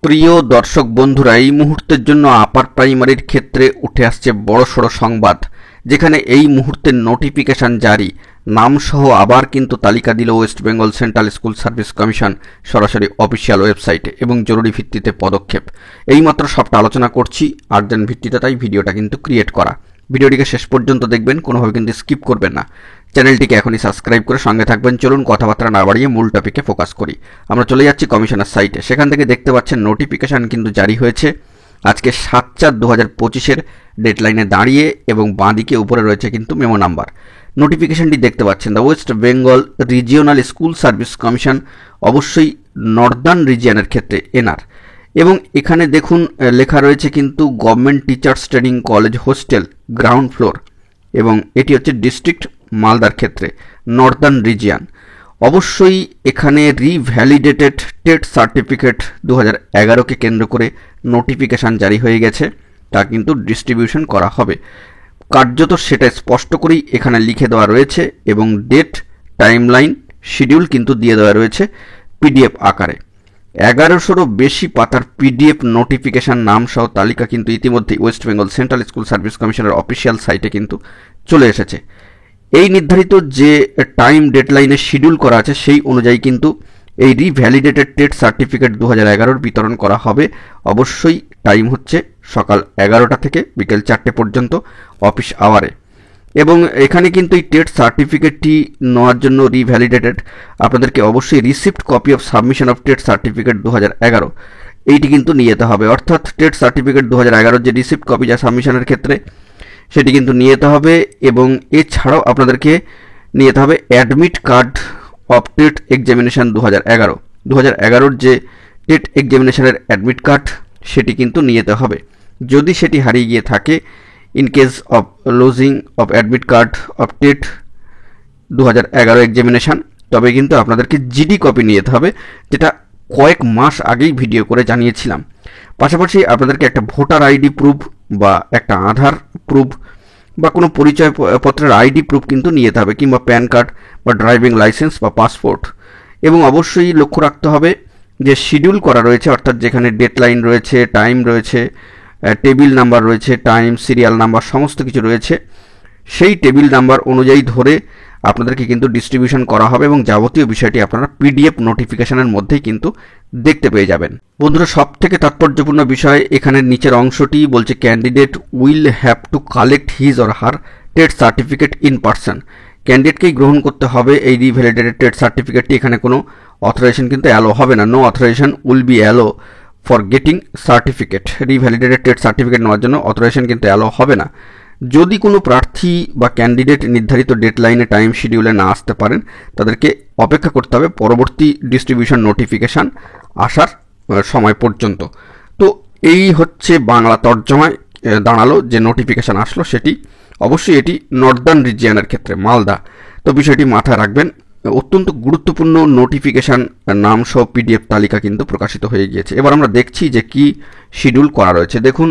প্রিয় দর্শক বন্ধুরা, এই মুহূর্তের জন্য আপার প্রাইমারির ক্ষেত্রে উঠে আসছে বড়সড় সংবাদ, যেখানে এই মুহূর্তের নোটিফিকেশন জারি। নামসহ আবার কিন্তু তালিকা দিল West Bengal central school service commission সরাসরি অফিসিয়াল ওয়েবসাইটে, এবং জরুরি ভিত্তিতে পদক্ষেপ। এইমাত্র সবটা আলোচনা করছি, আর্জেন্ট ভিত্তিতে, তাই ভিডিওটা কিন্তু ক্রিয়েট করা। ভিডিওটিকে শেষ পর্যন্ত দেখবেন, কোনোভাবে কিন্তু স্কিপ করবেন না। চ্যানেলটিকে এখনই সাবস্ক্রাইব করে সঙ্গে থাকবেন। চলুন কথাবার্তা না বাড়িয়ে মূল টপিকে ফোকাস করি। আমরা চলে যাচ্ছি কমিশনার সাইটে। সেখান থেকে দেখতে পাচ্ছেন নোটিফিকেশান কিন্তু জারি হয়েছে আজকে 7/4/2025 ডেডলাইনে দাঁড়িয়ে, এবং বাঁদিকে উপরে রয়েছে কিন্তু মেমো নাম্বার। নোটিফিকেশানটি দেখতে পাচ্ছেন, the West Bengal regional school service commission, অবশ্যই নর্দার্ন রিজিয়নের ক্ষেত্রে এনআর। এবং এখানে দেখুন লেখা রয়েছে কিন্তু government teachers training college hostel ground floor, এবং এটি হচ্ছে ডিস্ট্রিক্ট মালদার ক্ষেত্রে নর্দার্ন রিজিয়ন। অবশ্যই এখানে রিভ্যালিডেটেড টেট সার্টিফিকেট 2011কে কেন্দ্র করে নোটিফিকেশান জারি হয়ে গেছে, তা কিন্তু ডিস্ট্রিবিউশন করা হবে। কার্যত সেটা স্পষ্ট করেই এখানে লিখে দেওয়া রয়েছে, এবং ডেট, টাইমলাইন, শিডিউল কিন্তু দিয়ে দেওয়া রয়েছে পিডিএফ আকারে। 1100-রও বেশি পাতার পিডিএফ নোটিফিকেশান নাম সহ তালিকা কিন্তু ইতিমধ্যেই West Bengal central school service কমিশনের অফিসিয়াল সাইটে কিন্তু চলে এসেছে। এই নির্ধারিত যে টাইম ডেডলাইনে শিডিউল করা আছে, সেই অনুযায়ী কিন্তু এই রিভ্যালিডেটেড টেট সার্টিফিকেট 2011-র বিতরণ করা হবে। অবশ্যই টাইম হচ্ছে সকাল 11টা থেকে বিকেল 4টে পর্যন্ত অফিস আওয়ারে। এবং এখানে কিন্তু এই টেট সার্টিফিকেটটি নেওয়ার জন্য রিভ্যালিডেটেড আপনাদেরকে অবশ্যই receipt copy of submission of TET certificate 2011 এইটি কিন্তু নিয়ে যেতে হবে। অর্থাৎ টেট সার্টিফিকেট 2011-র যে রিসিপ্ট কপি যা সাবমিশনের ক্ষেত্রে, সেটি কিন্তু নিয়ে যেতে হবে। এবং এছাড়াও আপনাদেরকে নিয়ে যেতে হবে admit card of TET examination 2011-র যে টেট এক্সামিনেশনের অ্যাডমিট কার্ড, সেটি কিন্তু নিয়ে যেতে হবে। যদি সেটি হারিয়ে গিয়ে থাকে, in case of losing of admit card of TET 2011 examination, তবে কিন্তু আপনাদেরকে জিডি কপি নিয়ে যেতে হবে, যেটা কয়েক মাস আগেই ভিডিও করে জানিয়েছিলাম। পাশাপাশি আপনাদেরকে একটা ভোটার আইডি প্রুফ বা একটা আধার প্রুফ বা কোনো পরিচয়পত্রের আইডি প্রুফ কিন্তু নিয়ে যেতে হবে, কিংবা প্যান কার্ড বা ড্রাইভিং লাইসেন্স বা পাসপোর্ট। এবং অবশ্যই লক্ষ্য রাখতে হবে যে শিডিউল করা রয়েছে, অর্থাৎ যেখানে ডেডলাইন রয়েছে, টাইম রয়েছে, টেবিল নাম্বার রয়েছে, টাইম, সিরিয়াল নাম্বার, সমস্ত কিছু রয়েছে, সেই টেবিল নাম্বার অনুযায়ী ধরে আপনাদেরকে কিন্তু ডিস্ট্রিবিউশন করা হবে, এবং যাবতীয় বিষয়টি আপনারা পিডিএফ নোটিফিকেশনের মধ্যেই কিন্তু দেখতে পেয়ে যাবেন। বন্ধুরা, সব থেকে তাৎপর্যপূর্ণ বিষয় এখানের নিচের অংশটি বলছে, candidate will have to collect his or her TET certificate in person. ক্যান্ডিডেটকেই গ্রহণ করতে হবে এই রিভ্যালিডেটেড টেট সার্টিফিকেটটি। এখানে কোনো অথরাইজেশন কিন্তু অ্যালো হবে না। No authorization will be allow for getting certificate. Revalidated TET certificate নেওয়ার জন্য অথরাইজেশন কিন্তু অ্যালো হবে না। যদি কোনো প্রার্থী বা ক্যান্ডিডেট নির্ধারিত ডেডলাইনে, টাইম শিডিউলে না আসতে পারেন, তাদেরকে অপেক্ষা করতে হবে পরবর্তী ডিস্ট্রিবিউশন নোটিফিকেশান আসার সময় পর্যন্ত। তো এই হচ্ছে বাংলা তর্জমায় দাঁড়ালো যে নোটিফিকেশান আসলো সেটি। অবশ্যই এটি নর্দার্ন রিজিয়নের ক্ষেত্রে মালদা। তো বিষয়টি মাথায় রাখবেন। অত্যন্ত গুরুত্বপূর্ণ নোটিফিকেশান নাম সহ পিডিএফ তালিকা কিন্তু প্রকাশিত হয়ে গিয়েছে। এবার আমরা দেখছি যে কি শিডিউল করা রয়েছে। দেখুন,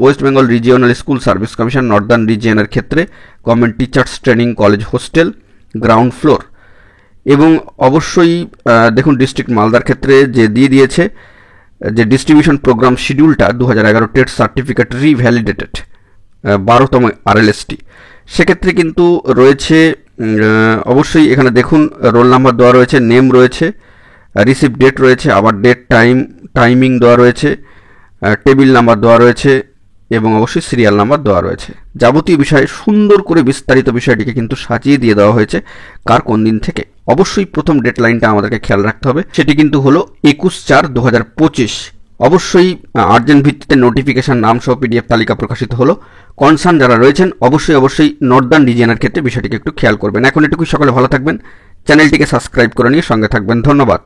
West Bengal regional school service commission northern রিজিয়নের ক্ষেত্রে government teachers training college hostel ground floor. এবং অবশ্যই দেখুন ডিস্ট্রিক্ট মালদার ক্ষেত্রে যে দিয়ে দিয়েছে যে ডিস্ট্রিবিউশন প্রোগ্রাম শিডিউলটা 2011 টেট সার্টিফিকেট রিভ্যালিডেটেড 12তম আরএলএসটি। সেক্ষেত্রে কিন্তু রয়েছে অবশ্যই এখানে দেখুন রোল নাম্বার দেওয়া রয়েছে, নেম রয়েছে, রিসিপ্ট ডেট রয়েছে, আবার ডেট, টাইমিং দেওয়া রয়েছে, টেবিল নাম্বার দেওয়া রয়েছে, এবং অবশ্যই সিরিয়াল নাম্বার দেওয়া রয়েছে। যাবতীয় বিষয়ে সুন্দর করে বিস্তারিত বিষয়টিকে কিন্তু সাজিয়ে দিয়ে দেওয়া হয়েছে কার কোন দিন থেকে। অবশ্যই প্রথম ডেডলাইনটা আমাদেরকে খেয়াল রাখতে হবে, সেটি কিন্তু হলো 21/4/2025। অবশ্যই আর্জেন্ট ভিত্তিতে নোটিফিকেশান নাম সহ পিডিএফ তালিকা প্রকাশিত হলো। কনসার্ন যারা রয়েছেন অবশ্যই নর্দার্ন রিজিয়নের ক্ষেত্রে বিষয়টিকে একটু খেয়াল করবেন। এখন এটুকুই, সকলে ভালো থাকবেন, চ্যানেলটিকে সাবস্ক্রাইব করে নিয়ে সঙ্গে থাকবেন। ধন্যবাদ।